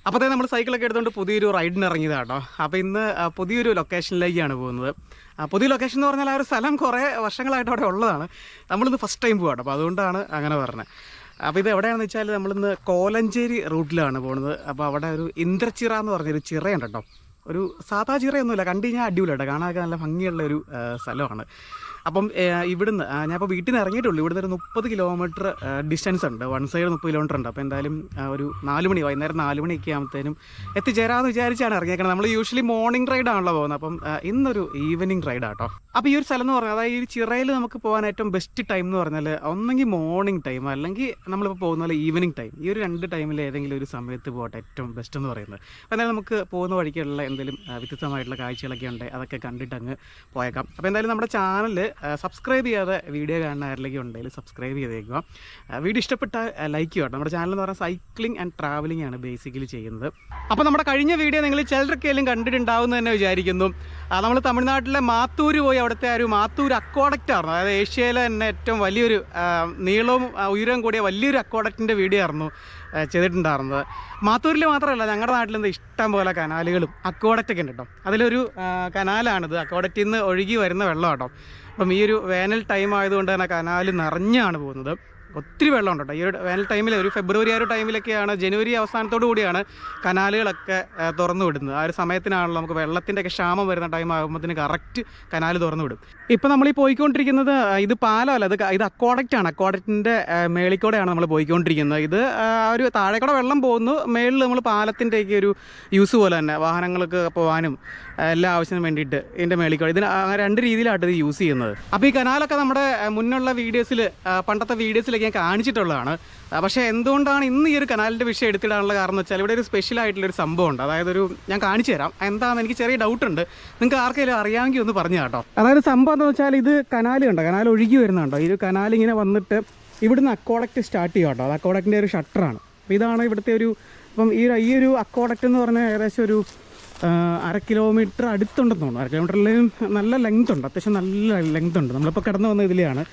അപ്പോൾ നമ്മൾ സൈക്കിളൊക്കെ എടുത്തുകൊണ്ട് പുതിയൊരു റൈഡിന് ഇറങ്ങിയതാണ് കേട്ടോ. അപ്പോൾ ഇന്ന് പുതിയൊരു ലൊക്കേഷനിലേക്കാണ് പോകുന്നത്. പുതിയ ലൊക്കേഷൻ എന്ന് പറഞ്ഞാൽ ആ ഒരു സ്ഥലം കുറേ വർഷങ്ങളായിട്ട് അവിടെ ഉള്ളതാണ്. നമ്മളിന്ന് ഫസ്റ്റ് ടൈം പോകാം. അപ്പോൾ അതുകൊണ്ടാണ് അങ്ങനെ പറഞ്ഞത്. അപ്പോൾ ഇത് എവിടെയാണെന്ന് വെച്ചാൽ നമ്മളിന്ന് കോലഞ്ചേരി റൂട്ടിലാണ് പോകുന്നത്. അപ്പോൾ അവിടെ ഒരു ഇന്ദ്രച്ചിറ എന്ന് പറഞ്ഞൊരു ചിറയുണ്ട് കേട്ടോ. ഒരു സാധാ ചിറയൊന്നുമില്ല, കണ്ടു കഴിഞ്ഞാൽ അടിപൊളിയായിട്ട് കാണാനൊക്കെ നല്ല ഭംഗിയുള്ളൊരു സ്ഥലമാണ്. അപ്പം ഇവിടുന്ന് ഞാനിപ്പോൾ വീട്ടിൽ നിന്ന് ഇറങ്ങിയിട്ടുള്ളൂ. ഇവിടുന്ന് ഒരു 30 കിലോമീറ്റർ ഡിസ്റ്റൻസ് ഉണ്ട്. വൺ സൈഡ് 30 കിലോമീറ്റർ ഉണ്ട്. അപ്പോൾ എന്തായാലും ഒരു 4 മണി, വൈകുന്നേരം 4 മണിയൊക്കെ ആകുമ്പോഴത്തേനും എത്തിച്ചേരാമെന്ന് വിചാരിച്ചാണ് ഇറങ്ങിയേക്കണം. നമ്മൾ യൂഷ്വലി മോർണിംഗ് റൈഡാണല്ലോ പോകുന്നത്. അപ്പം ഇന്നൊരു ഈവനിങ് റൈഡാട്ടോ. അപ്പോൾ ഈ ഒരു സ്ഥലം എന്ന് പറഞ്ഞാൽ, അതായത് ഈ ചിറയിൽ നമുക്ക് പോകാൻ ഏറ്റവും ബെസ്റ്റ് ടൈം എന്ന് പറഞ്ഞാൽ ഒന്നെങ്കിൽ മോർണിംഗ് ടൈം, അല്ലെങ്കിൽ നമ്മളിപ്പോൾ പോകുന്ന പോലെ ഈവനിങ് ടൈം. ഈ ഒരു 2 ടൈമിൽ ഏതെങ്കിലും ഒരു സമയത്ത് പോകട്ടെ ഏറ്റവും ബെസ്റ്റ് എന്ന് പറയുന്നത്. അപ്പോൾ എന്തായാലും നമുക്ക് പോകുന്ന വഴിക്കുള്ള എന്തെങ്കിലും വ്യത്യസ്തമായിട്ടുള്ള കാഴ്ചകളൊക്കെ ഉണ്ട്, അതൊക്കെ കണ്ടിട്ട് അങ്ങ് പോയേക്കാം. അപ്പോൾ എന്തായാലും നമ്മുടെ ചാനൽ സബ്സ്ക്രൈബ് ചെയ്യാതെ വീഡിയോ കാണുന്ന ആരിലേക്ക് ഉണ്ടെങ്കിൽ സബ്സ്ക്രൈബ് ചെയ്തേക്കുക. വീഡിയോ ഇഷ്ടപ്പെട്ടാൽ ലൈക്ക് ചെയ്യുക. നമ്മുടെ ചാനൽ എന്ന് പറഞ്ഞാൽ സൈക്ലിംഗ് ആൻഡ് ട്രാവലിംഗ് ആണ് ബേസിക്കലി ചെയ്യുന്നത്. അപ്പോൾ നമ്മുടെ കഴിഞ്ഞ വീഡിയോ നിങ്ങൾ ചിലരൊക്കെയെങ്കിലും കണ്ടിട്ടുണ്ടാവുമെന്ന് തന്നെ വിചാരിക്കുന്നു. നമ്മൾ തമിഴ്നാട്ടിലെ മാത്തൂർ പോയി അവിടുത്തെ ഒരു മാത്തൂർ അക്വാഡക്റ്റ് ആയിരുന്നു. അതായത് ഏഷ്യയിലെ തന്നെ ഏറ്റവും വലിയൊരു നീളവും ഉയരവും കൂടിയ വലിയൊരു അക്വാഡക്റ്റിൻ്റെ വീഡിയോ ആയിരുന്നു ചെയ്തിട്ടുണ്ടായിരുന്നത്. മാത്തൂരിൽ മാത്രമല്ല, ഞങ്ങളുടെ നാട്ടിൽ നിന്ന് ഇഷ്ടം പോലെ കനാലുകളും അക്വാഡക്റ്റൊക്കെ ഉണ്ട് കേട്ടോ. അതിലൊരു കനാലാണിത്. അക്വാഡക്റ്റിൽ നിന്ന് ഒഴുകി വരുന്ന വെള്ളം കേട്ടോ. അപ്പം ഈ ഒരു വേനൽ ടൈം ആയതുകൊണ്ട് തന്നെ കനാൽ നിറഞ്ഞാണ് പോകുന്നത്. ഒത്തിരി വെള്ളമുണ്ട് കേട്ടോ. ഈ ഒരു വേനൽ ടൈമിൽ, ഒരു ഫെബ്രുവരി ആ ഒരു ടൈമിലൊക്കെയാണ്, ജനുവരി അവസാനത്തോടു കൂടിയാണ് കനാലുകളൊക്കെ തുറന്നു വിടുന്നത്. ആ ഒരു സമയത്തിനാണല്ലോ നമുക്ക് വെള്ളത്തിൻ്റെയൊക്കെ ക്ഷാമം വരുന്ന ടൈം ആകുമ്പോഴത്തേന് കറക്റ്റ് കനാൽ തുറന്നു വിടും. ഇപ്പം നമ്മൾ ഈ പോയിക്കൊണ്ടിരിക്കുന്നത് ഇത് പാലമല്ല, ഇത് അക്വാഡക്റ്റാണ്. അക്വാഡക്റ്റിൻ്റെ മേളിക്കൂടെയാണ് നമ്മൾ പോയിക്കൊണ്ടിരിക്കുന്നത്. ഇത് ഒരു താഴേക്കൂടെ വെള്ളം പോകുന്നു, മേളിൽ നമ്മൾ പാലത്തിൻ്റെയൊക്കെ ഒരു യൂസ് പോലെ തന്നെ വാഹനങ്ങൾക്ക് പോകാനും എല്ലാ ആവശ്യത്തിനും വേണ്ടിയിട്ട് ഇതിൻ്റെ മേളിക്കൂടെ. ഇതിന് 2 രീതിയിലായിട്ട് ഇത് യൂസ് ചെയ്യുന്നത്. അപ്പോൾ ഈ കനാലൊക്കെ നമ്മുടെ മുന്നുള്ള വീഡിയോസിൽ, പണ്ടത്തെ വീഡിയോസിലൊക്കെ ഞാൻ കാണിച്ചിട്ടുള്ളതാണ്. പക്ഷേ എന്തുകൊണ്ടാണ് ഇന്ന് ഈ ഒരു കനാലിൻ്റെ വിഷയം എടുത്തിടാനുള്ള കാരണം എന്ന് വെച്ചാൽ ഇവിടെ ഒരു സ്പെഷ്യലായിട്ടുള്ളൊരു സംഭവമുണ്ട്. അതായത് ഞാൻ കാണിച്ചു തരാം എന്താണെന്ന്. എനിക്ക് ചെറിയ ഡൗട്ടുണ്ട്, നിങ്ങൾക്ക് ആർക്കെങ്കിലും അറിയാമെങ്കിൽ ഒന്ന് പറഞ്ഞു കേട്ടോ. അതായത് സംഭവം എന്താണെന്ന് വെച്ചാൽ, ഇത് കനാൽ കണ്ടോ, കനാൽ ഒഴുകി വരുന്നുണ്ടോ. ഈ ഒരു കനാൽ ഇങ്ങനെ വന്നിട്ട് ഇവിടുന്ന് അക്വാഡക്റ്റ് സ്റ്റാർട്ട് ചെയ്യും കേട്ടോ. അത് അക്വാഡക്റ്റിൻ്റെ ഒരു ഷട്ടറാണ്. അപ്പോൾ ഇതാണ് ഇവിടുത്തെ ഒരു, ഇപ്പം ഈ ഒരു അക്വാഡക്റ്റ് എന്ന് പറഞ്ഞാൽ ഏകദേശം ഒരു 1/2 കിലോമീറ്റർ അടുത്തുണ്ടെന്ന് തോന്നുന്നു. 1/2 കിലോമീറ്ററിലും നല്ല ലെങ്ത് ഉണ്ട്, അത്യാവശ്യം നല്ല ലെങ്ത് ഉണ്ട്. നമ്മളിപ്പോൾ കടന്നു വന്ന ഇതിലെയാണ്.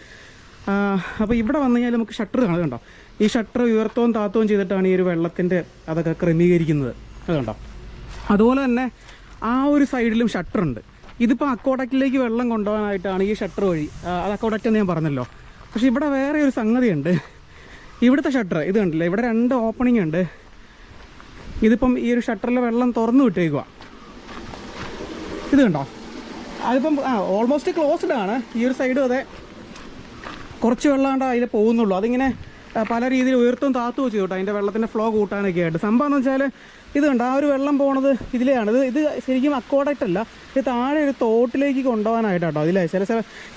അപ്പോൾ ഇവിടെ വന്നു കഴിഞ്ഞാൽ നമുക്ക് ഷട്ടർ കാണുക കണ്ടോ. ഈ ഷട്ടർ ഉയർത്തവും താത്തവും ചെയ്തിട്ടാണ് ഈ ഒരു വെള്ളത്തിൻ്റെ അതൊക്കെ ക്രമീകരിക്കുന്നത്. അതുകൊണ്ടോ. അതുപോലെ തന്നെ ആ ഒരു സൈഡിലും ഷട്ടറുണ്ട്. ഇതിപ്പോൾ അക്വാഡക്റ്റിലേക്ക് വെള്ളം കൊണ്ടുപോകാനായിട്ടാണ് ഈ ഷട്ടർ വഴി. അത് അക്വാഡക്റ്റ് എന്ന് ഞാൻ പറഞ്ഞല്ലോ. പക്ഷേ ഇവിടെ വേറെ ഒരു സംഗതിയുണ്ട്. ഇവിടുത്തെ ഷട്ടർ ഇത് കണ്ടില്ല, ഇവിടെ 2 ഓപ്പണിംഗ് ഉണ്ട്. ഇതിപ്പം ഈ ഒരു ഷട്ടറിൽ വെള്ളം തുറന്നു വിട്ടേക്കുക. ഇത് കണ്ടോ, അതിപ്പം ഓൾമോസ്റ്റ് ക്ലോസ്ഡ് ആണ്. ഈ ഒരു സൈഡും അതെ, കുറച്ച് വെള്ളമാണ്ട് അതിൽ പോകുന്നുള്ളൂ. അതിങ്ങനെ പല രീതിയിൽ ഉയർത്തും താത്തും ചെയ്തു കേട്ടോ, അതിൻ്റെ വെള്ളത്തിൻ്റെ ഫ്ലോ കൂട്ടാനൊക്കെ ആയിട്ട്. സംഭവം എന്ന് വെച്ചാൽ ഇത് കണ്ടോ, ആ ഒരു വെള്ളം പോണത് ഇതിലെയാണ്. ഇത് ശരിക്കും അക്വാഡക്റ്റ് അല്ല, ഇത് താഴെ ഒരു തോട്ടിലേക്ക് കൊണ്ടുപോകാനായിട്ടോ. ഇതിലെ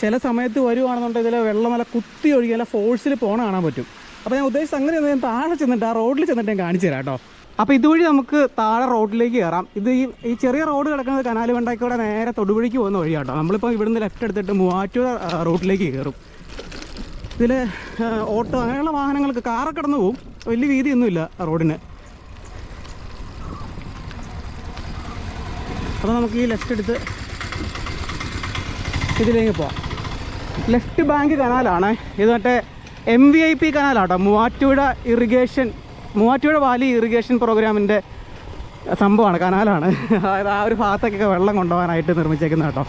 ചില സമയത്ത് വരുവാണെന്നുണ്ടെങ്കിൽ ഇതിലെ വെള്ളം നല്ല കുത്തി ഒഴുകി നല്ല ഫോഴ്സിൽ പോകണ കാണാൻ പറ്റും. അപ്പോൾ ഞാൻ ഉദ്ദേശിച്ച സംഗതി ഞാൻ താഴെ ചെന്നിട്ട് ആ റോഡിൽ ചെന്നിട്ട് ഞാൻ കാണിച്ചു തരാം കേട്ടോ. അപ്പോൾ ഇതുവഴി നമുക്ക് താഴെ റോഡിലേക്ക് കയറാം. ഇത് ഈ ചെറിയ റോഡ് കിടക്കുന്നത് കനാല് വണ്ടാക്കിലൂടെ നേരെ തൊടുപുഴയ്ക്ക് പോകുന്ന വഴിയാട്ടോ. നമ്മളിപ്പോൾ ഇവിടുന്ന് ലെഫ്റ്റ് എടുത്തിട്ട് മൂവാറ്റുപുഴ റോഡിലേക്ക് കയറും. ഇതിൽ ഓട്ടോ അങ്ങനെയുള്ള വാഹനങ്ങൾക്ക്, കാറൊക്കെ കടന്നു പോകും, വലിയ വീതിയൊന്നുമില്ല റോഡിന്. അപ്പോൾ നമുക്ക് ഈ ലെഫ്റ്റ് എടുത്ത് ഇതിലേക്ക് പോവാം. ലെഫ്റ്റ് ബാങ്ക് കനാലാണ് ഇത്. മറ്റേ MVP കനാലാട്ടോ, മൂവാറ്റുപുഴ വാലി ഇറിഗേഷൻ പ്രോഗ്രാമിൻ്റെ സംഭവമാണ്, കനാലാണ്. അതായത് ആ ഒരു ഭാഗത്തേക്കൊക്കെ വെള്ളം കൊണ്ടുപോകാനായിട്ട് നിർമ്മിച്ചേക്കുന്നത് കേട്ടോ.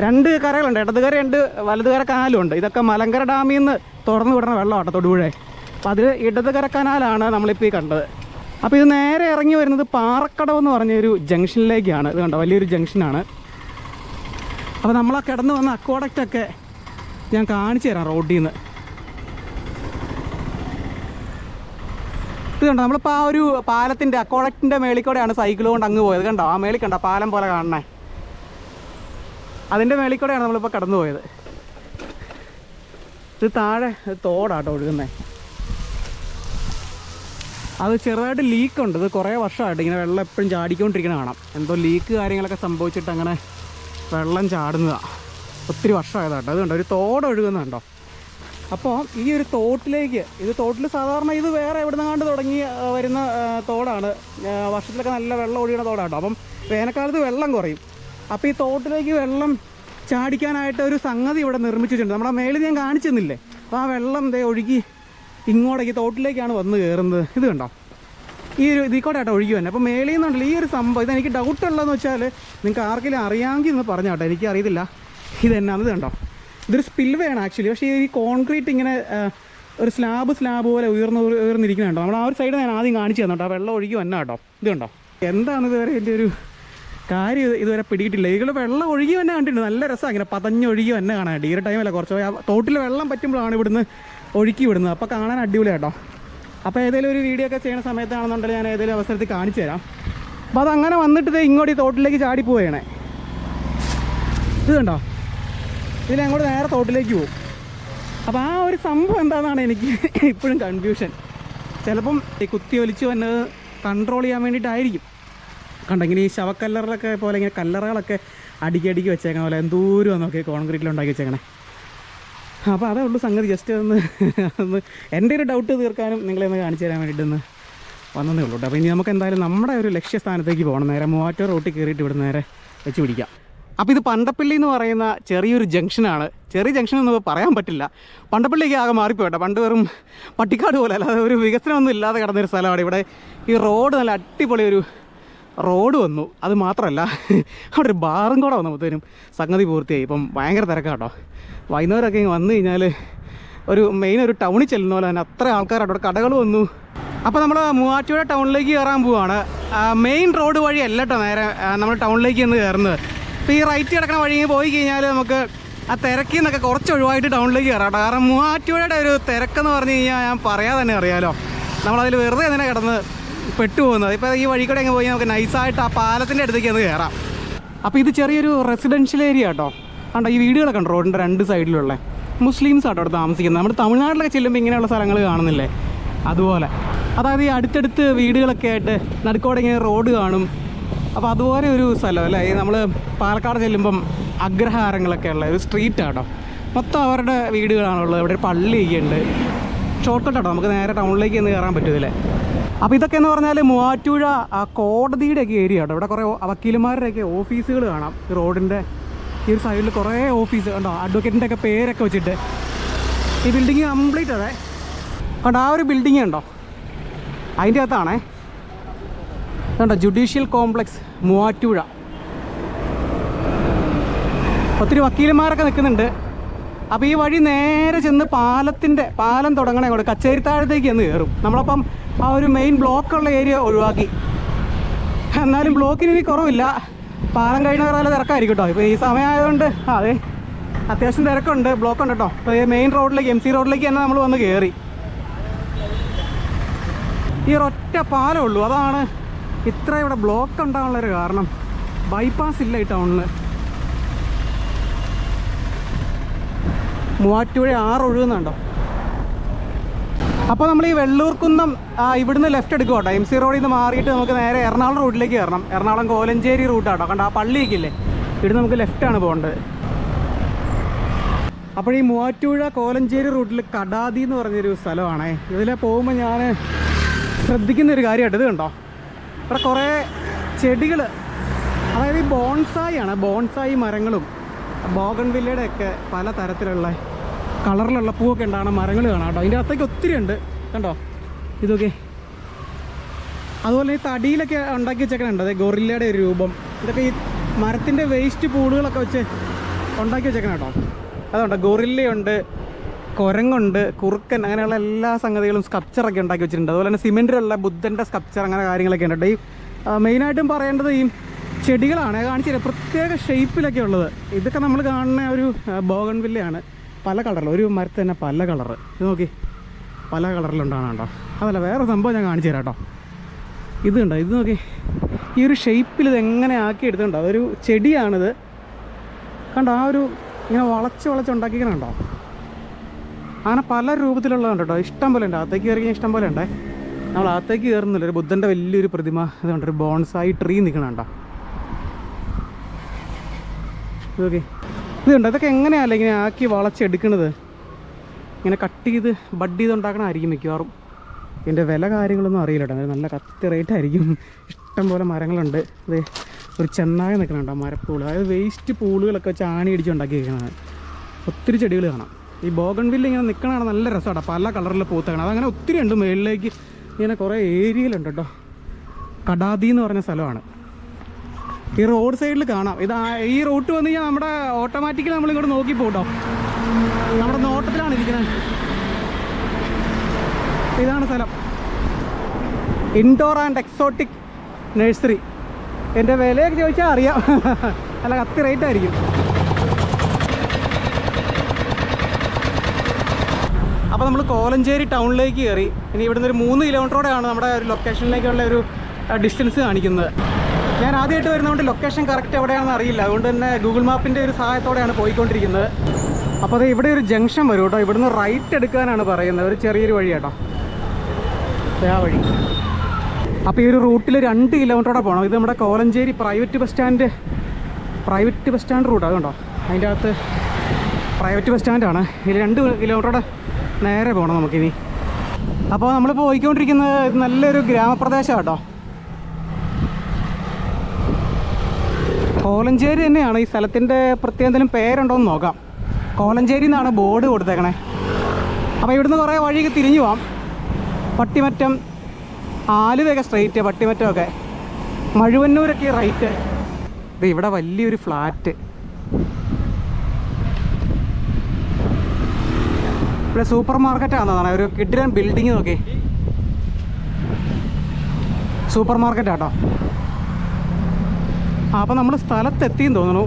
2 കരകളുണ്ട്, ഇടതുകരയുണ്ട്, വലതുകര കനാലും ഉണ്ട്. ഇതൊക്കെ മലങ്കര ഡാമിൽ നിന്ന് തുറന്നു വിടുന്ന വെള്ളം കേട്ടോ, തൊടുപുഴ. അപ്പോൾ അതിൽ ഇടതുകര കനാലാണ് നമ്മളിപ്പോൾ ഈ കണ്ടത്. അപ്പോൾ ഇത് നേരെ ഇറങ്ങി വരുന്നത് പാറക്കടവ് എന്ന് പറഞ്ഞൊരു ജംഗ്ഷനിലേക്കാണ്. ഇത് കണ്ടോ, വലിയൊരു ജംഗ്ഷനാണ്. അപ്പോൾ നമ്മളാ കിടന്ന് വന്ന അക്വാഡക്റ്റൊക്കെ ഞാൻ കാണിച്ചു തരാം റോഡിൽ നിന്ന്. ഇത് കണ്ടോ, നമ്മളിപ്പോൾ ആ ഒരു പാലത്തിൻ്റെ അക്വാഡക്റ്റിൻ്റെ മേളിക്കൂടെയാണ് സൈക്കിൾ കൊണ്ട് അങ്ങ് പോയത്. കണ്ടോ, ആ മേളിൽ കണ്ടോ പാലം പോലെ കാണണേ, അതിൻ്റെ മേളിക്കൂടെയാണ് നമ്മളിപ്പോൾ കടന്നു പോയത്. ഇത് താഴെ തോടാട്ടോ ഒഴുകുന്നത്. അത് ചെറുതായിട്ട് ലീക്കുണ്ട്. ഇത് കുറേ വർഷമായിട്ട് ഇങ്ങനെ വെള്ളം എപ്പോഴും ചാടിക്കൊണ്ടിരിക്കുന്ന കാണാം. എന്തോ ലീക്ക് കാര്യങ്ങളൊക്കെ സംഭവിച്ചിട്ട് അങ്ങനെ വെള്ളം ചാടുന്നതാണ്. ഒത്തിരി വർഷമായതാട്ടോ. അത് കണ്ടോ, ഒരു തോട് ഒഴുകുന്നുണ്ടോ. അപ്പോൾ ഈ ഒരു തോട്ടിലേക്ക്, ഇത് തോട്ടിൽ സാധാരണ ഇത് വേറെ എവിടെ നിന്നാണ്ട് തുടങ്ങി വരുന്ന തോടാണ്. വർഷത്തിലൊക്കെ നല്ല വെള്ളം ഒഴുകുന്ന തോടാട്ടോ. അപ്പം വേനൽക്കാലത്ത് വെള്ളം കുറയും. അപ്പോൾ ഈ തോട്ടിലേക്ക് വെള്ളം ചാടിക്കാനായിട്ട് ഒരു സംഗതി ഇവിടെ നിർമ്മിച്ചിട്ടുണ്ട്. നമ്മുടെ മേളിൽ ഞാൻ കാണിച്ചു തന്നില്ലേ. അപ്പോൾ ആ വെള്ളം ഒഴുകി ഇങ്ങോട്ടേക്ക് തോട്ടിലേക്കാണ് വന്ന് കയറുന്നത്. ഇത് കണ്ടോ, ഈ ഒരു ഇതിൽ കൂടെ ആട്ടോ ഒഴുകി തന്നെ. അപ്പോൾ മേളിൽ നിന്നുണ്ടല്ലോ ഈ ഒരു സംഭവം, ഇതെനിക്ക് ഡൗട്ടുള്ളതെന്ന് വെച്ചാൽ നിങ്ങൾക്ക് ആർക്കെങ്കിലും അറിയാമെങ്കിൽ ഒന്ന് പറഞ്ഞോ കേട്ടോ, എനിക്ക് അറിയത്തില്ല ഇതെന്നാന്ന്. കണ്ടോ, ഇതൊരു സ്പിൽവേ ആണ് ആക്ച്വലി. പക്ഷേ ഈ കോൺക്രീറ്റ് ഇങ്ങനെ ഒരു സ്ലാബ് പോലെ ഉയർന്നിരിക്കുന്നുണ്ടോ. നമ്മൾ ആ ഒരു സൈഡ് ഞാൻ ആദ്യം കാണിച്ചു തന്നോട്ടോ, വെള്ളം ഒഴുകി വന്ന കേട്ടോ. ഇത് കണ്ടോ, എന്താണ് ഇതുവരെ എൻ്റെ ഒരു കാര്യം ഇതുവരെ പിടികിട്ടില്ല. ഇതിൽ വെള്ളം ഒഴുകി തന്നെ കണ്ടിട്ടുണ്ട്, നല്ല രസമാണ് ഇങ്ങനെ പതഞ്ഞൊഴുകി തന്നെ കാണാൻ. ഈ ഒരു ടൈമല്ല, കുറച്ച് തോട്ടിൽ വെള്ളം പറ്റുമ്പോഴാണ് ഇവിടുന്ന് ഒഴുക്കി വിടുന്നത്, അപ്പോൾ കാണാൻ അടിപൊളിയാട്ടോ. അപ്പോൾ ഏതെങ്കിലും ഒരു വീഡിയോ ഒക്കെ ചെയ്യുന്ന സമയത്താണെന്നുണ്ടെങ്കിൽ ഞാൻ ഏതെങ്കിലും അവസരത്തിൽ കാണിച്ചു തരാം. അപ്പോൾ അതങ്ങനെ വന്നിട്ട് ഇങ്ങോട്ട് ഈ തോട്ടിലേക്ക് ചാടിപ്പോവുകയാണ്. ഇത് കണ്ടോ, ഇതിലങ്ങോട്ട് നേരെ തോട്ടിലേക്ക് പോകും. അപ്പോൾ ആ ഒരു സംഭവം എന്താണെന്നാണ് എനിക്ക് ഇപ്പോഴും കൺഫ്യൂഷൻ. ചിലപ്പം ഈ കുത്തി ഒലിച്ച് വന്നത് കൺട്രോൾ ചെയ്യാൻ വേണ്ടിയിട്ടായിരിക്കും. കണ്ടോ, ഇങ്ങനെ ഈ ശവക്കല്ലറൊക്കെ പോലെ ഇങ്ങനെ കല്ലറകളൊക്കെ അടുക്കി വെച്ചേക്കണ പോലെ എന്തോരം നോക്കി കോൺക്രീറ്റിലുണ്ടാക്കി വെച്ചേക്കണേ. അപ്പോൾ അതേ ഉള്ളൂ സംഗതി. ജസ്റ്റ് ഒന്ന് എൻ്റെ ഒരു ഡൗട്ട് തീർക്കാനും നിങ്ങളെ ഒന്ന് കാണിച്ചു തരാൻ വേണ്ടിയിട്ടൊന്ന് വന്നതേ ഉള്ളൂ കേട്ടോ. അപ്പോൾ ഇനി നമുക്ക് എന്തായാലും നമ്മുടെ ഒരു ലക്ഷ്യസ്ഥാനത്തേക്ക് പോകണം. നേരെ മൂവാറ്റുപുഴ റൂട്ടിൽ കയറിയിട്ട് ഇവിടെ നേരെ വെച്ച് പിടിക്കാം. അപ്പോൾ ഇത് പണ്ടപ്പള്ളി എന്ന് പറയുന്ന ചെറിയൊരു ജംഗ്ഷനാണ്. ചെറിയ ജംഗ്ഷൻ എന്ന് പറയാൻ പറ്റില്ല, പണ്ടപ്പള്ളിക്ക് ആകെ മാറിപ്പോട്ടെ. പണ്ട് വെറും പട്ടിക്കാട് പോലെ അല്ലാതെ ഒരു വികസനമൊന്നും ഇല്ലാതെ കിടന്നൊരു സ്ഥലമാണ്. ഇവിടെ ഈ റോഡ് നല്ല അടിപൊളി ഒരു റോഡ് വന്നു. അത് മാത്രമല്ല അവിടെ ഒരു ബാറും കൂടെ വന്നപ്പോഴത്തേനും സംഗതി പൂർത്തിയായി. ഇപ്പം ഭയങ്കര തിരക്കാട്ടോ. വൈകുന്നേരമൊക്കെ വന്നു കഴിഞ്ഞാൽ ഒരു മെയിൻ ഒരു ടൗണിൽ ചെല്ലുന്ന പോലെ തന്നെ അത്ര ആൾക്കാരാട്ടോ. അവിടെ കടകൾ വന്നു. അപ്പോൾ നമ്മൾ മൂവാറ്റുപുഴ ടൗണിലേക്ക് കയറാൻ പോവുകയാണ്. മെയിൻ റോഡ് വഴി അല്ല കേട്ടോ നേരെ നമ്മൾ ടൗണിലേക്ക് ഒന്ന് കയറുന്നത്. ഇപ്പോൾ ഈ റൈറ്റ് കിടക്കുന്ന വഴി പോയി കഴിഞ്ഞാൽ നമുക്ക് ആ തിരക്കിൽ നിന്നൊക്കെ കുറച്ച് ഒഴിവായിട്ട് ടൗണിലേക്ക് കയറാം കേട്ടോ. കാരണം മൂവാറ്റുപുഴയുടെ ഒരു തിരക്കെന്ന് പറഞ്ഞു കഴിഞ്ഞാൽ ഞാൻ പറയാതെ തന്നെ അറിയാമല്ലോ. നമ്മളതിൽ വെറുതെ തന്നെ കിടന്ന് പെട്ടുപോകുന്നത്. ഇപ്പോൾ ഈ വഴി കൂടെ അങ്ങ് പോയി നമുക്ക് നൈസായിട്ട് ആ പാലത്തിൻ്റെ അടുത്തേക്ക് ഒന്ന് കയറാം. അപ്പോൾ ഇത് ചെറിയൊരു റെസിഡൻഷ്യൽ ഏരിയ കേട്ടോ. കണ്ടോ, ഈ വീടുകളൊക്കെ ഉണ്ട് റോഡിൻ്റെ രണ്ട് സൈഡിലുള്ള മുസ്ലിംസ് ആട്ടോ അവിടെ താമസിക്കുന്നത്. നമ്മുടെ തമിഴ്നാട്ടിലൊക്കെ ചെല്ലുമ്പോൾ ഇങ്ങനെയുള്ള സ്ഥലങ്ങൾ കാണുന്നില്ലേ, അതുപോലെ. അതായത് ഈ അടുത്തടുത്ത് വീടുകളൊക്കെ ആയിട്ട് നടുക്കോടെ ഇങ്ങനെ റോഡ് കാണും. അപ്പോൾ അതുപോലെ ഒരു സ്ഥലം അല്ലേ ഈ നമ്മൾ പാലക്കാട് ചെല്ലുമ്പം അഗ്രഹാരങ്ങളൊക്കെ ഉള്ള ഒരു സ്ട്രീറ്റാട്ടോ. മൊത്തം അവരുടെ വീടുകളാണുള്ളത്. ഇവിടെ ഒരു പള്ളിയൊക്കെ ഉണ്ട്. ഷോർട്ട് കട്ടാട്ടോ, നമുക്ക് നേരെ ടൗണിലേക്ക് ഒന്ന് കയറാൻ പറ്റും ഇതിലെ. അപ്പോൾ ഇതൊക്കെ എന്ന് പറഞ്ഞാൽ മൂവാറ്റുപുഴ കോടതിയുടെയൊക്കെ ഏരിയ കേട്ടോ. ഇവിടെ കുറേ വക്കീലുമാരുടെയൊക്കെ ഓഫീസുകൾ കാണാം. ഈ റോഡിൻ്റെ ഈ ഒരു സൈഡിൽ കുറേ ഓഫീസ് കണ്ടോ, അഡ്വക്കേറ്റിൻ്റെ ഒക്കെ പേരൊക്കെ വെച്ചിട്ട്. ഈ ബിൽഡിങ് കംപ്ലീറ്റ് അതെ കണ്ടോ, ആ ഒരു ബിൽഡിങ് ഉണ്ടോ അതിൻ്റെ അകത്താണേ. കണ്ടോ, ജുഡീഷ്യൽ കോംപ്ലക്സ് മൂവാറ്റുപുഴ. ഒത്തിരി വക്കീലന്മാരൊക്കെ നിൽക്കുന്നുണ്ട്. അപ്പോൾ ഈ വഴി നേരെ ചെന്ന് പാലം തുടങ്ങണേ കൂടെ കച്ചേരിത്താഴത്തേക്ക് എന്ന് കയറും. നമ്മളപ്പം ആ ഒരു മെയിൻ ബ്ലോക്കുള്ള ഏരിയ ഒഴിവാക്കി. എന്നാലും ബ്ലോക്കിന് ഇനി കുറവില്ല. പാലം കഴിഞ്ഞ നല്ല തിരക്കായിരിക്കും കേട്ടോ. ഇപ്പോൾ ഈ സമയമായതുകൊണ്ട് അതെ അത്യാവശ്യം തിരക്കുണ്ട്, ബ്ലോക്കുണ്ട് കേട്ടോ. അപ്പോൾ ഈ മെയിൻ റോഡിലേക്ക് MC റോഡിലേക്ക് തന്നെ നമ്മൾ വന്ന് കയറി. ഈ ഒരൊറ്റ പാലമേ ഉള്ളൂ, അതാണ് ഇത്ര ഇവിടെ ബ്ലോക്ക് ഉണ്ടാകാനുള്ളൊരു കാരണം. ബൈപ്പാസ് ഇല്ല ഈ ടൗണിൽ. മൂവാറ്റുപുഴ 6 ഒഴുകുന്നുണ്ടോ. അപ്പോൾ നമ്മൾ ഈ വെള്ളൂർക്കുന്നം ഇവിടുന്ന് ലെഫ്റ്റ് എടുക്കും കേട്ടോ. MC റോഡിൽ നിന്ന് മാറിയിട്ട് നമുക്ക് നേരെ എറണാകുളം റൂട്ടിലേക്ക് കയറണം. എറണാകുളം കോലഞ്ചേരി റൂട്ടാട്ടോ. കണ്ടോ ആ പള്ളിയൊക്കെ ഇല്ലേ, ഇവിടുന്ന് നമുക്ക് ലെഫ്റ്റാണ് പോകേണ്ടത്. അപ്പോൾ ഈ മൂവാറ്റുപുഴ കോലഞ്ചേരി റൂട്ടിൽ കടാതി എന്ന് പറഞ്ഞൊരു സ്ഥലമാണേ. ഇതിലെ പോകുമ്പോൾ ഞാൻ ശ്രദ്ധിക്കുന്നൊരു കാര്യമായിട്ട് ഇത് കണ്ടോ, ഇവിടെ കുറേ ചെടികൾ, അതായത് ഈ ബോൺസായി ആണ്. ബോൺസായി മരങ്ങളും ബോഗൺവില്ലയുടെ ഒക്കെ പല തരത്തിലുള്ള കളറിലുള്ള പൂവൊക്കെ ഉണ്ടാകുന്ന മരങ്ങൾ കാണാം കേട്ടോ. അതിൻ്റെ അകത്തേക്ക് ഒത്തിരി ഉണ്ട് കണ്ടോ ഇതൊക്കെ. അതുപോലെ ഈ തടിയിലൊക്കെ ഉണ്ടാക്കി വെച്ചേക്കണുണ്ട് അതെ ഗൊറില്ലയുടെ ഒരു രൂപം. ഇതൊക്കെ ഈ മരത്തിൻ്റെ വേസ്റ്റ് പൂളുകളൊക്കെ വെച്ച് ഉണ്ടാക്കി വെച്ചേക്കണം കേട്ടോ. അതുകൊണ്ട് ഗൊറില്ലയുണ്ട്, കുരങ്ങുണ്ട്, കുറുക്കൻ, അങ്ങനെയുള്ള എല്ലാ സംഗതികളും സ്കൾപ്ചറൊക്കെ ഉണ്ടാക്കി വെച്ചിട്ടുണ്ട്. അതുപോലെ തന്നെ സിമെൻറ്റിലുള്ള ബുദ്ധൻ്റെ സ്കൾപ്ചർ അങ്ങനെ കാര്യങ്ങളൊക്കെ ഉണ്ട്. ഈ മെയിനായിട്ടും പറയേണ്ടത് ഈ ചെടികളാണ്. കാണിച്ചില്ല പ്രത്യേക ഷേപ്പിലൊക്കെ ഉള്ളത്. ഇതൊക്കെ നമ്മൾ കാണുന്ന ഒരു ബോഗൺവില്ലയാണ്. പല കളറിൽ ഒരു മരത്ത് തന്നെ പല കളറ്. ഇത് നോക്കി പല കളറിലുണ്ടാണ് കേട്ടോ. അതല്ല വേറെ സംഭവം ഞാൻ കാണിച്ചു തരാം കേട്ടോ. ഇത് കണ്ടോ, ഇത് നോക്കി ഈ ഒരു ഷേപ്പിൽ ഇത് എങ്ങനെ ആക്കി എടുത്തിട്ടുണ്ടോ. അതൊരു ചെടിയാണിത് കണ്ടോ. ആ ഒരു ഇങ്ങനെ വളച്ച് ഉണ്ടാക്കിക്കണുണ്ടോ. അങ്ങനെ പല രൂപത്തിലുള്ളതുണ്ട് കേട്ടോ. ഇഷ്ടം പോലെ ഉണ്ട്. അകത്തേക്ക് കയറി ഇഷ്ടം പോലെ ഉണ്ടേ. നമ്മൾ അകത്തേക്ക് കയറുന്നില്ല. ഒരു ബുദ്ധൻ്റെ വലിയൊരു പ്രതിമ ഇതുണ്ട്. ഒരു ബോൺസായി ട്രീ നിൽക്കണുണ്ടോ. ഇതൊക്കെ ഇതുണ്ട്. ഇതൊക്കെ എങ്ങനെയല്ല ഇങ്ങനെ ആക്കി വളച്ചെടുക്കണത്. ഇങ്ങനെ കട്ട് ചെയ്ത് ബഡ് ചെയ്ത് ഉണ്ടാക്കണമായിരിക്കും മിക്കവാറും. ഇതിൻ്റെ വില കാര്യങ്ങളൊന്നും അറിയില്ല കേട്ടോ. നല്ല കത്തി റേറ്റ് ആയിരിക്കും. ഇഷ്ടം പോലെ മരങ്ങളുണ്ട്. ഇത് ഒരു ചെന്നായ നിൽക്കണുണ്ടോ മരപ്പൂള്. അതായത് വേസ്റ്റ് പൂളുകളൊക്കെ വെച്ച് ആണി അടിച്ച് ഉണ്ടാക്കി വെക്കണത്. ഒത്തിരി ചെടികൾ കാണാം. ഈ ബോഗൺവില്ല ഇങ്ങനെ നിൽക്കണതാണ് നല്ല രസമാണ്. പല കളറിൽ പൂത്തക്കണം. അതങ്ങനെ ഒത്തിരി ഉണ്ട്. മുകളിലേക്ക് ഇങ്ങനെ കുറേ ഏരിയയിലുണ്ട് കേട്ടോ. കടാതി എന്ന് പറഞ്ഞ സ്ഥലമാണ്. ഈ റോഡ് സൈഡിൽ കാണാം. ഈ റൂട്ട് വന്നു കഴിഞ്ഞാൽ നമ്മുടെ ഓട്ടോമാറ്റിക്കലി നമ്മളിങ്ങോട്ട് നോക്കി പോട്ടോ, നമ്മുടെ നോട്ടത്തിലാണ് ഇരിക്കുന്നത്. ഇതാണ് സ്ഥലം, ഇൻഡോർ ആൻഡ് എക്സോട്ടിക് നഴ്സറി. എൻ്റെ വിലയൊക്കെ ചോദിച്ചാൽ അറിയാം, നല്ല കത്തി റേറ്റ് ആയിരിക്കും. അപ്പോൾ നമ്മൾ കോലഞ്ചേരി ടൗണിലേക്ക് കയറി. ഇനി ഇവിടുന്ന് ഒരു 3 കിലോമീറ്ററോടെയാണ് നമ്മുടെ ഒരു ലൊക്കേഷനിലേക്കുള്ള ഒരു ഡിസ്റ്റൻസ് കാണിക്കുന്നത്. ഞാൻ ആദ്യമായിട്ട് വരുന്നതുകൊണ്ട് ലൊക്കേഷൻ കറക്റ്റ് എവിടെയാണെന്ന് അറിയില്ല, അതുകൊണ്ട് തന്നെ ഗൂഗിൾ മാപ്പിൻ്റെ ഒരു സഹായത്തോടെയാണ് പോയിക്കൊണ്ടിരിക്കുന്നത്. അപ്പോൾ അത് ഇവിടെ ഒരു ജംഗ്ഷൻ വരും കേട്ടോ, ഇവിടുന്ന് റൈറ്റ് എടുക്കാനാണ് പറയുന്നത്, ഒരു ചെറിയൊരു വഴി കേട്ടോ, ആ വഴി. അപ്പോൾ ഈ ഒരു റൂട്ടിൽ 2 കിലോമീറ്ററോടെ പോകണം. ഇത് നമ്മുടെ Kolenchery private bus stand route, അതുകൊണ്ടോ അതിൻ്റെ അകത്ത് പ്രൈവറ്റ് ബസ് സ്റ്റാൻഡാണ്. ഇതിൽ 2 കിലോമീറ്ററോടെ നേരെ പോകണം നമുക്കിനി. അപ്പോൾ നമ്മളിപ്പോൾ പോയിക്കൊണ്ടിരിക്കുന്നത് നല്ലൊരു ഗ്രാമപ്രദേശമാണ് കേട്ടോ. കോലഞ്ചേരി തന്നെയാണ്. ഈ സ്ഥലത്തിൻ്റെ പ്രത്യേകം എന്തെങ്കിലും പേരുണ്ടോ എന്ന് നോക്കാം. കോലഞ്ചേരി എന്നാണ് ബോർഡ് കൊടുത്തേക്കണേ. അപ്പോൾ ഇവിടുന്ന് കുറേ വഴിയൊക്കെ തിരിഞ്ഞു പോവാം. പട്ടിമറ്റം, ആലുവയൊക്കെ സ്ട്രെയിറ്റ്, പട്ടിമറ്റമൊക്കെ, മഴുവന്നൂരൊക്കെ റൈറ്റ്. ഇത് ഇവിടെ വലിയൊരു ഫ്ലാറ്റ്, ഇവിടെ സൂപ്പർ മാർക്കറ്റാണെന്നാണ്, ഒരു കിടിലൻ ബിൽഡിങ് നോക്കി, സൂപ്പർ മാർക്കറ്റാട്ടോ. അപ്പോൾ നമ്മൾ സ്ഥലത്തെത്തിയെന്ന് തോന്നുന്നു.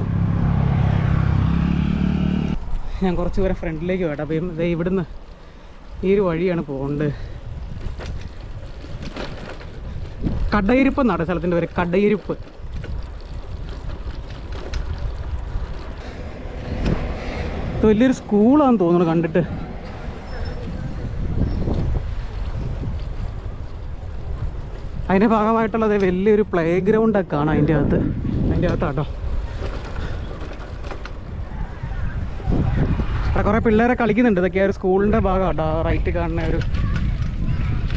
ഞാൻ കുറച്ച് പേരെ ഫ്രണ്ടിലേക്ക് പോകട്ടെ. അപ്പം ഇവിടുന്ന് ഈ ഒരു വഴിയാണ് പോകേണ്ടത്. കടയിരിപ്പ് എന്നാണ് സ്ഥലത്തിൻ്റെ പേര്, കടയിരിപ്പ്. ഇത് വലിയൊരു സ്കൂളാണെന്ന് തോന്നുന്നു കണ്ടിട്ട്. അതിൻ്റെ ഭാഗമായിട്ടുള്ളത് വലിയൊരു പ്ലേ ഗ്രൗണ്ടൊക്കെ കാണാം അതിൻ്റെ അകത്താട്ടോ. അവിടെ കുറേ പിള്ളേരെ കളിക്കുന്നുണ്ട്. ഇതൊക്കെ ഒരു സ്കൂളിൻ്റെ ഭാഗമാട്ടോ, റൈറ്റ് കാണുന്ന ഒരു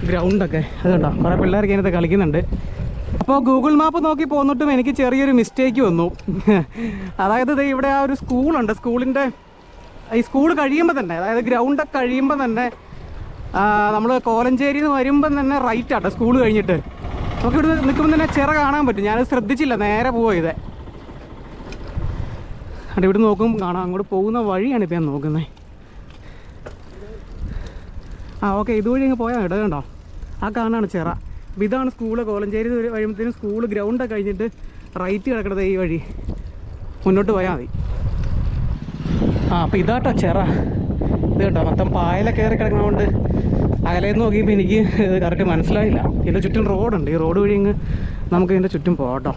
ഗ്രൗണ്ടൊക്കെ അത് കണ്ടോ, കുറേ പിള്ളേരൊക്കെ അതിനകത്ത് കളിക്കുന്നുണ്ട്. അപ്പോൾ ഗൂഗിൾ മാപ്പ് നോക്കി പോന്നിട്ടും എനിക്ക് ചെറിയൊരു മിസ്റ്റേക്ക് വന്നു. അതായത് ഇവിടെ ആ ഒരു സ്കൂളുണ്ട്, സ്കൂളിൻ്റെ ഈ സ്കൂൾ കഴിയുമ്പോൾ തന്നെ, അതായത് ഗ്രൗണ്ടൊക്കെ കഴിയുമ്പോൾ തന്നെ നമ്മൾ കോലഞ്ചേരിയിൽ നിന്ന് വരുമ്പം തന്നെ റൈറ്റ് ആട്ടോ സ്കൂൾ കഴിഞ്ഞിട്ട്. നമുക്കിവിടെ നിൽക്കുമ്പോൾ തന്നെ ചിറ കാണാൻ പറ്റും. ഞാനത് ശ്രദ്ധിച്ചില്ല, നേരെ പോവുക ചെയ്തേ. അവിടെ ഇവിടെ നോക്കും കാണാം, അങ്ങോട്ട് പോകുന്ന വഴിയാണ് ഇപ്പം ഞാൻ നോക്കുന്നത്. ഓക്കെ, ഇതുവഴി അങ്ങ് പോയാൽ ഇടകണ്ടോ, ആ കാണാണ് ചിറ. അപ്പോൾ ഇതാണ് സ്കൂള്. കോലഞ്ചേരി വരുമ്പോഴത്തേനും സ്കൂൾ ഗ്രൗണ്ടൊക്കെ കഴിഞ്ഞിട്ട് റൈറ്റ് കിടക്കുന്നത് ഈ വഴി മുന്നോട്ട് പോയാൽ മതി. അപ്പോൾ ഇതാട്ടോ ചിറ. ഇത് കേട്ടോ മൊത്തം പായല കയറി കിടക്കുന്നതുകൊണ്ട് അകലേന്ന് നോക്കിയപ്പോൾ എനിക്ക് ഇത് കറക്റ്റ് മനസ്സിലായില്ല. ഇതിൻ്റെ ചുറ്റും റോഡുണ്ട്, ഈ റോഡ് വഴി ഇങ്ങ് നമുക്ക് ഇതിൻ്റെ ചുറ്റും പോകട്ടോ.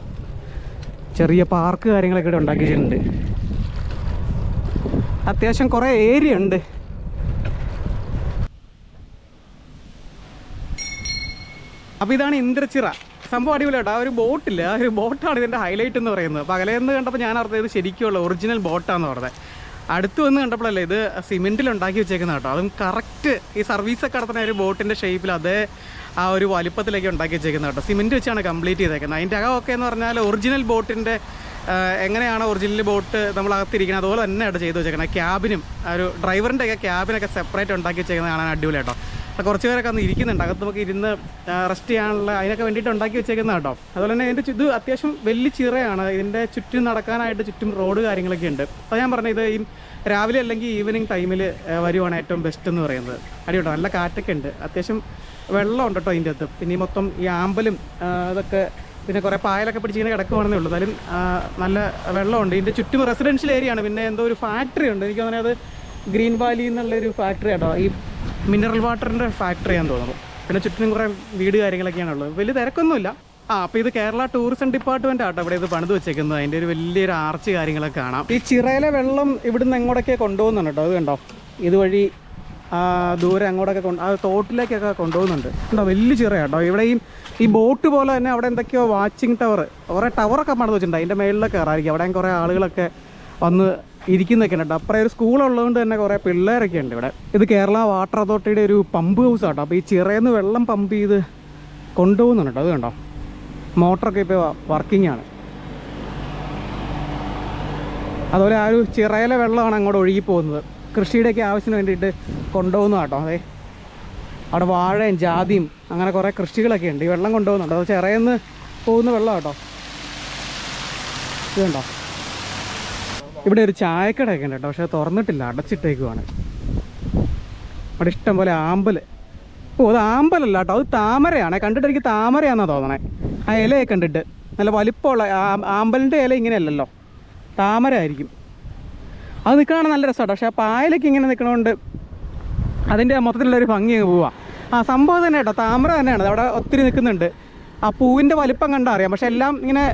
ചെറിയ പാർക്ക് കാര്യങ്ങളൊക്കെ ഇവിടെ ഉണ്ടാക്കി വെച്ചിട്ടുണ്ട്. അത്യാവശ്യം കുറേ ഏരിയ ഉണ്ട്. അപ്പോൾ ഇതാണ് ഇന്ദ്രച്ചിറ. സംഭവം അടിപൊളിയാട്ടോ. ആ ഒരു ബോട്ടില്ല, ആ ഒരു ബോട്ടാണ് ഇതിൻ്റെ ഹൈലൈറ്റ് എന്ന് പറയുന്നത്. അപ്പോൾ അകലേന്ന് കണ്ടപ്പോൾ ഞാൻ അർത്ഥം ഇത് ശരിക്കുള്ള ഒറിജിനൽ ബോട്ടാണെന്ന് പറഞ്ഞത്. അടുത്ത് വന്ന് കണ്ടപ്പോഴല്ലേ ഇത് സിമെൻറ്റിൽ ഉണ്ടാക്കി വെച്ചേക്കുന്ന കേട്ടോ. അതും കറക്റ്റ് ഈ സർവീസൊക്കെ നടത്തുന്ന ഒരു ബോട്ടിൻ്റെ ഷേപ്പിൽ അതേ ആ ഒരു വലിപ്പത്തിലേക്ക് ഉണ്ടാക്കി വെച്ചേക്കുന്നത് കേട്ടോ. സിമെൻറ്റ് വെച്ചാണ് കംപ്ലീറ്റ് ചെയ്തേക്കുന്നത്. അതിൻ്റെ അകമൊക്കെ എന്ന് പറഞ്ഞാൽ ഒറിജിനൽ ബോട്ടിൻ്റെ എങ്ങനെയാണ് ഒറിജിനൽ ബോട്ട് നമ്മളകത്തിരിക്കുന്നത് അതുപോലെ തന്നെയാണ് ചെയ്ത് വെച്ചേക്കുന്നത്. ക്യാബിനും ഒരു ഡ്രൈവറിൻ്റെ ഒക്കെ ക്യാബിനൊക്കെ സെപ്പറേറ്റ് ഉണ്ടാക്കി വെച്ചേക്കുന്നത് കാണാൻ അടിപൊളി കേട്ടോ. അപ്പോൾ കുറച്ച് പേരൊക്കെ അന്ന് ഇരിക്കുന്നുണ്ട് അകത്ത്, നമുക്ക് ഇരുന്ന് റെസ്റ്റ് ചെയ്യാനുള്ള അതിനൊക്കെ വേണ്ടിയിട്ട് ഉണ്ടാക്കി വെച്ചേക്കുന്നത് കേട്ടോ. അതുപോലെ തന്നെ ഇതിൻ്റെ ഇത് അത്യാവശ്യം വലിയ ചിറയാണ്. ഇതിൻ്റെ ചുറ്റും നടക്കാനായിട്ട് ചുറ്റും റോഡ് കാര്യങ്ങളൊക്കെ ഉണ്ട്. അപ്പോൾ ഞാൻ പറഞ്ഞത് ഈ രാവിലെ അല്ലെങ്കിൽ ഈവനിങ് ടൈമിൽ വരുവാണ് ഏറ്റവും ബെസ്റ്റ് എന്ന് പറയുന്നത്. അടിയോട്ടോ, നല്ല കാറ്റൊക്കെ ഉണ്ട്, അത്യാവശ്യം വെള്ളമുണ്ട് കേട്ടോ ഇതിൻ്റെ അകത്ത്. പിന്നെ ഈ മൊത്തം ഈ ആമ്പലും ഇതൊക്കെ, പിന്നെ കുറേ പായലൊക്കെ പിടിച്ചിങ്ങനെ കിടക്കുവാണെന്നേ ഉള്ളൂ. എന്നാലും നല്ല വെള്ളമുണ്ട്. ഇതിൻ്റെ ചുറ്റും റെസിഡൻഷ്യൽ ഏരിയയാണ്. പിന്നെ എന്തോ ഒരു ഫാക്ടറി ഉണ്ട്, എനിക്ക് തോന്നുന്നത് അത് ഗ്രീൻ വാലി എന്നുള്ളൊരു ഫാക്ടറി കേട്ടോ, ഈ മിനറൽ വാട്ടറിൻ്റെ ഫാക്ടറിയാന്ന് തോന്നുന്നു. പിന്നെ ചുറ്റിനും കുറേ വീട് കാര്യങ്ങളൊക്കെയാണുള്ളത്, വലിയ തിരക്കൊന്നുമില്ല. അപ്പോൾ ഇത് കേരള ടൂറിസം ഡിപ്പാർട്ട്മെൻ്റ് ആട്ടോ ഇവിടെ ഇത് പണിത് വെച്ചേക്കുന്നത്. അതിൻ്റെ ഒരു വലിയൊരു ആർച്ച് കാര്യങ്ങളൊക്കെ കാണാം. ഈ ചിറയിലെ വെള്ളം ഇവിടുന്ന് എങ്ങോട്ടൊക്കെ കൊണ്ടുപോകുന്നുണ്ട് കേട്ടോ. അത് കണ്ടോ, ഇതുവഴി ദൂരെ അങ്ങോട്ടൊക്കെ ആ തോട്ടിലേക്കൊക്കെ കൊണ്ടുപോകുന്നുണ്ട് കേട്ടോ. വലിയ ചിറയാട്ടോ. ഇവിടെ ഈ ബോട്ട് പോലെ തന്നെ അവിടെ എന്തൊക്കെയോ വാച്ചിങ് ടവർ, കുറേ ടവറൊക്കെ പണിത് വെച്ചിട്ടുണ്ട്. അതിൻ്റെ മേളിലൊക്കെ കയറായിരിക്കും. അവിടെ കുറേ ആളുകളൊക്കെ വന്ന് ഇരിക്കുന്നൊക്കെ ഉണ്ട്. അപ്പുറം ഒരു സ്കൂളുള്ളതുകൊണ്ട് തന്നെ കുറേ പിള്ളേരൊക്കെ ഉണ്ട് ഇവിടെ. ഇത് കേരള വാട്ടർ അതോറിറ്റിയുടെ ഒരു പമ്പ് ഹൗസ് ആട്ടോ. അപ്പോൾ ഈ ചിറയിൽ നിന്ന് വെള്ളം പമ്പ് ചെയ്ത് കൊണ്ടുപോകുന്നുണ്ട് കേട്ടോ. അത് കണ്ടോ, മോട്ടറൊക്കെ ഇപ്പോൾ വർക്കിംഗ് ആണ്. അതുപോലെ ആ ഒരു ചിറയിലെ വെള്ളമാണ് അങ്ങോട്ട് ഒഴുകി പോകുന്നത്. കൃഷിയുടെയൊക്കെ ആവശ്യത്തിന് വേണ്ടിയിട്ട് കൊണ്ടുപോകുന്ന കേട്ടോ. അതെ, അവിടെ വാഴയും ജാതിയും അങ്ങനെ കുറേ കൃഷികളൊക്കെ ഉണ്ട്. ഈ വെള്ളം കൊണ്ടുപോകുന്നുണ്ട്. അത് ചിറയെന്ന് പോകുന്ന വെള്ളം കേട്ടോ. ഇതുണ്ടോ, ഇവിടെ ഒരു ചായക്കടയൊക്കെ ഉണ്ട് കേട്ടോ, പക്ഷേ തുറന്നിട്ടില്ല, അടച്ചിട്ടേക്കുവാണ്. അവിടെ ഇഷ്ടം പോലെ ആമ്പൽ. അത് ആമ്പലല്ല കേട്ടോ, അത് താമരയാണ്. കണ്ടിട്ട് എനിക്ക് താമരയാണെന്നാണ് തോന്നണേ. ആ ഇലയൊക്കെ കണ്ടിട്ട് നല്ല വലിപ്പമുള്ള ആമ്പലിൻ്റെ ഇല ഇങ്ങനെയല്ലല്ലോ, താമര ആയിരിക്കും. അത് നിൽക്കണതാണ് നല്ല രസമാണ്. പക്ഷേ ആ പായലൊക്കെ ഇങ്ങനെ നിൽക്കണോണ്ട് അതിൻ്റെ മൊത്തത്തിലുള്ളൊരു ഭംഗി അങ്ങ് പോവാം. സംഭവം തന്നെ കേട്ടോ, താമര തന്നെയാണ്. അവിടെ ഒത്തിരി നിൽക്കുന്നുണ്ട്. ആ പൂവിൻ്റെ വലിപ്പം കണ്ടാൽ അറിയാം. പക്ഷെ എല്ലാം ഇങ്ങനെ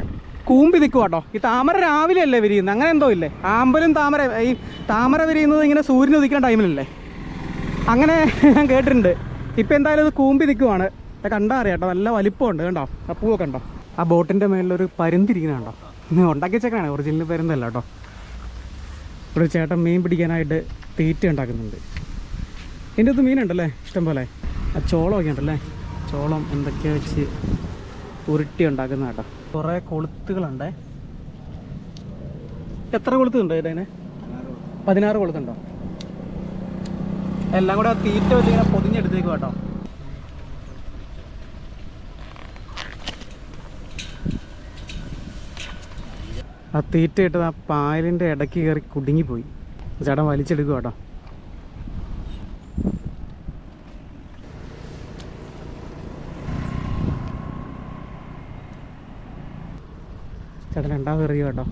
കൂമ്പി നിൽക്കുക കേട്ടോ. ഈ താമര രാവിലെ അല്ലേ വിരിയുന്നത്, അങ്ങനെ എന്തോ ഇല്ലേ? ആമ്പലും താമര, ഈ താമര വിരിയുന്നത് ഇങ്ങനെ സൂര്യൻ ഉദിക്കുന്ന ടൈമിലല്ലേ, അങ്ങനെ ഞാൻ കേട്ടിട്ടുണ്ട്. ഇപ്പം എന്തായാലും ഇത് കൂമ്പി നിൽക്കുവാണ്. കണ്ടാൽ അറിയാം കേട്ടോ, നല്ല വലിപ്പമുണ്ട്. കണ്ടോ ആ പൂവൊക്കെ ഉണ്ടോ? ആ ബോട്ടിൻ്റെ മേളിലൊരു പരുന്തിരിക്കുന്ന കണ്ടോ, ഉണ്ടാക്കി വെച്ചേക്കാണ്, ഒറിജിനൽ പരുന്തല്ല കേട്ടോ. ഇവിടെ ചേട്ടൻ മീൻ പിടിക്കാനായിട്ട് തീറ്റ ഉണ്ടാക്കുന്നുണ്ട്. ഇതിൻ്റെ അകത്ത് മീനുണ്ടല്ലേ ഇഷ്ടം പോലെ. ആ ചോളമൊക്കെ ഉണ്ടല്ലേ, ചോളം എന്തൊക്കെയാ വെച്ച് ഉരുട്ടി ഉണ്ടാക്കുന്ന കേട്ടോ. കുറേ കൊളുത്തുകളുണ്ട്. എത്ര കൊളുത്തുണ്ടോ ഇതിന്? 16 കൊളുത്തുണ്ടോ? എല്ലാം കൂടെ തീറ്റ വെച്ച് ഇങ്ങനെ പൊതിഞ്ഞെടുത്തേക്കും കേട്ടോ. ആ തീറ്റ ഇട്ടത് ആ പായലിൻ്റെ ഇടയ്ക്ക് കയറി കുടുങ്ങിപ്പോയി. ചേട്ടൻ വലിച്ചെടുക്കുക കേട്ടോ. ചേട്ടൻ രണ്ടാമത് എറിയുക കേട്ടോ.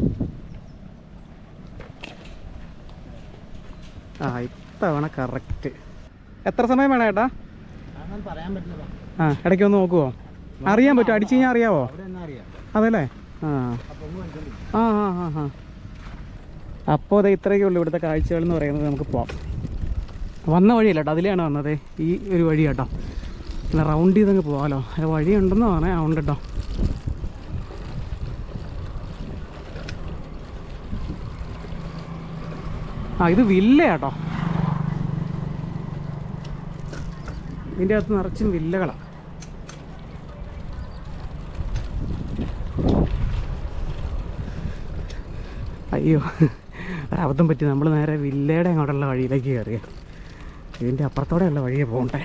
ആ ഇത്തവണ കറക്റ്റ്. എത്ര സമയം വേണം ചേട്ടാ? ആ ഇടയ്ക്ക് ഒന്ന് നോക്കുമോ? അറിയാൻ പറ്റുമോ? അടിച്ചു കഴിഞ്ഞാൽ അറിയാവോ? അതല്ലേ? ആ ആ ആ ആ ആ അപ്പോൾ അതെ, ഇത്രയൊക്കെ ഉള്ളൂ ഇവിടുത്തെ കാഴ്ചകൾ എന്ന് പറയുന്നത്. നമുക്ക് പോവാം. വന്ന വഴിയല്ല കേട്ടോ, അതിലെയാണ് വന്നത്. ഈ ഒരു വഴി കേട്ടോ, പിന്നെ റൗണ്ട് ചെയ്തങ്ങ് പോകാമല്ലോ. വഴി ഉണ്ടെന്ന് പറഞ്ഞാൽ ആ ഉണ്ട് കേട്ടോ. ആ ഇത് വില്ല കേട്ടോ. ഇതിൻ്റെ അകത്ത് നിറച്ചും വില്ലകളാണ്. അയ്യോ, ഒരബദ്ധം പറ്റി. നമ്മൾ നേരെ വില്ലയുടെ അങ്ങോട്ടുള്ള വഴിയിലേക്ക് കയറിയ. ഇതിൻ്റെ അപ്പുറത്തോടെയുള്ള വഴിയെ പോകണ്ടേ.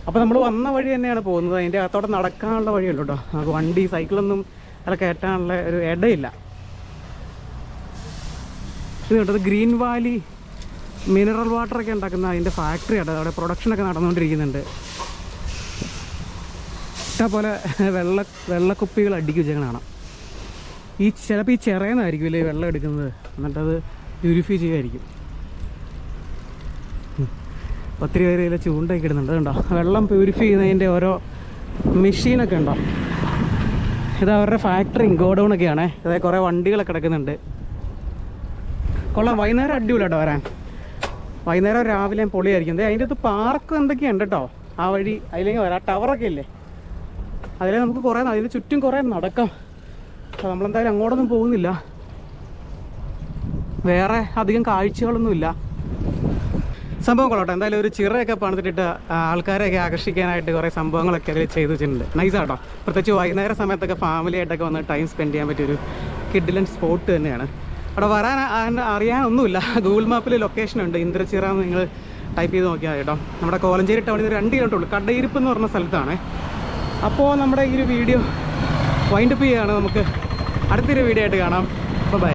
അപ്പോൾ നമ്മൾ വന്ന വഴി തന്നെയാണ് പോകുന്നത്. അതിൻ്റെ അകത്തോടെ നടക്കാനുള്ള വഴിയുള്ളൂ കേട്ടോ. നമുക്ക് വണ്ടി സൈക്കിളൊന്നും അല്ല കയറ്റാനുള്ള ഒരു ഇടയില്ല. ഇത് കേട്ടത് ഗ്രീൻ വാലി മിനറൽ വാട്ടറൊക്കെ ഉണ്ടാക്കുന്ന അതിൻ്റെ ഫാക്ടറി ആട്ടോ. അവിടെ പ്രൊഡക്ഷനൊക്കെ നടന്നുകൊണ്ടിരിക്കുന്നുണ്ട്. ഇഷ്ടംപോലെ വെള്ളക്കുപ്പികൾ അടുക്കി വെച്ചേക്കണ കാണാം. ചിലപ്പോൾ ഈ ചിറയെന്നായിരിക്കും ഇല്ലേ വെള്ളം എടുക്കുന്നത്, എന്നിട്ടത് പ്യൂരിഫൈ ചെയ്യുമായിരിക്കും. ഒത്തിരി പേര് ഇതിൽ ചൂണ്ടയൊക്കെ ഇടുന്നുണ്ട്. കണ്ടോ, വെള്ളം പ്യൂരിഫൈ ചെയ്യുന്നതിൻ്റെ ഓരോ മെഷീനൊക്കെ ഉണ്ടോ. ഇത് അവരുടെ ഫാക്ടറി ഗോഡൗണൊക്കെയാണ്. അതായത് കുറേ വണ്ടികളൊക്കെ കിടക്കുന്നുണ്ട്. കൊള്ളാം. വൈകുന്നേരം അടിപൊളി കേട്ടോ വരാൻ. വൈകുന്നേരം രാവിലെ പൊളിയായിരിക്കും. അതിൻ്റെ അകത്ത് പാർക്ക് എന്തൊക്കെയുണ്ട് കേട്ടോ. ആ വഴി അതിലേക്ക് വരാം. ടവറൊക്കെ ഇല്ലേ, അതിൽ നമുക്ക് കുറേ, അതിന് ചുറ്റും കുറേ നടക്കാം. അപ്പോൾ നമ്മളെന്തായാലും അങ്ങോട്ടൊന്നും പോകുന്നില്ല. വേറെ അധികം കാഴ്ചകളൊന്നുമില്ല. സംഭവം കൊള്ളട്ടെ. എന്തായാലും ഒരു ചിറയൊക്കെ പണിതിട്ടിട്ട് ആൾക്കാരെയൊക്കെ ആകർഷിക്കാനായിട്ട് കുറേ സംഭവങ്ങളൊക്കെ അതിൽ ചെയ്ത് വെച്ചിട്ടുണ്ട്. നൈസാട്ടോ. പ്രത്യേകിച്ച് വൈകുന്നേര സമയത്തൊക്കെ ഫാമിലിയായിട്ടൊക്കെ വന്ന് ടൈം സ്പെൻഡ് ചെയ്യാൻ പറ്റിയൊരു കിഡിലൻ സ്പോട്ട് തന്നെയാണ്. അവിടെ വരാൻ അറിയാനൊന്നുമില്ല. ഗൂഗിൾ മാപ്പിൽ ലൊക്കേഷൻ ഉണ്ട്. ഇന്ദ്രച്ചിറ എന്ന് നിങ്ങൾ ടൈപ്പ് ചെയ്ത് നോക്കിയാൽ കേട്ടോ. നമ്മുടെ കോലഞ്ചേരി ടൗണിൽ 2 കിലോമീറ്റർ ഉള്ളൂ. കടയിരിപ്പ് എന്ന് പറഞ്ഞ സ്ഥലത്താണ്. അപ്പോൾ നമ്മുടെ ഈ ഒരു വീഡിയോ വൈൻഡപ്പ് ചെയ്യുകയാണ്. നമുക്ക് അടുത്തൊരു വീഡിയോ ആയിട്ട് കാണാം.